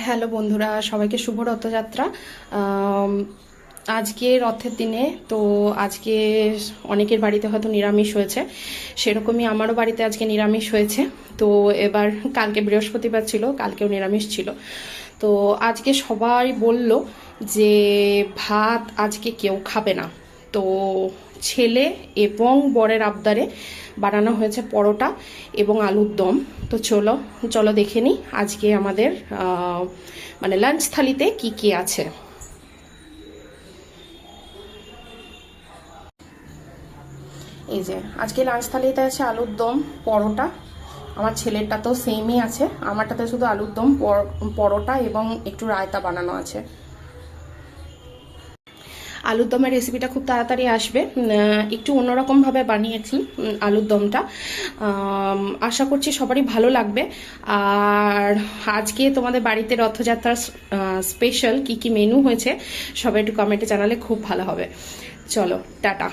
Hello বন্ধুরা, সবাইকে শুভ রথযাত্রা। আজকে রথের দিনে তো আজকে অনেকের বাড়িতে হয়তো নিরামিষ হয়েছে, সেরকমই আমারও বাড়িতে আজকে নিরামিষ হয়েছে। তো এবার কালকে বৃহস্পতিবার ছিল, কালকেও নিরামিষ ছিল। তো আজকে সবাই বলল যে ভাত আজকে কেউ খাবে না। তো ছেলে এবং বরের আবদারে বানানো হয়েছে পরোটা এবং আলুর দম। তো চলো চলো দেখে নিই আজকে আমাদের মানে লাঞ্চ থালিতে কি কি আছে। এই যে আজকে লাঞ্চ থালিতে আছে আলুর দম, পরোটা। আমার ছেলেরটা তো সেমই আছে, আমারটাতে শুধু আলুর দম, পরোটা এবং একটু রায়তা বানানো আছে। আলুর দমের রেসিপিটা খুব তাড়াতাড়ি আসবে। একটু অন্যরকমভাবে বানিয়েছি আলুর দমটা। আশা করছি সবারই ভালো লাগবে। আর আজকে তোমাদের বাড়িতে রথযাত্রার স্পেশাল কি কি মেনু হয়েছে সবাই একটু কমেন্টে জানালে খুব ভালো হবে। চলো টাটা।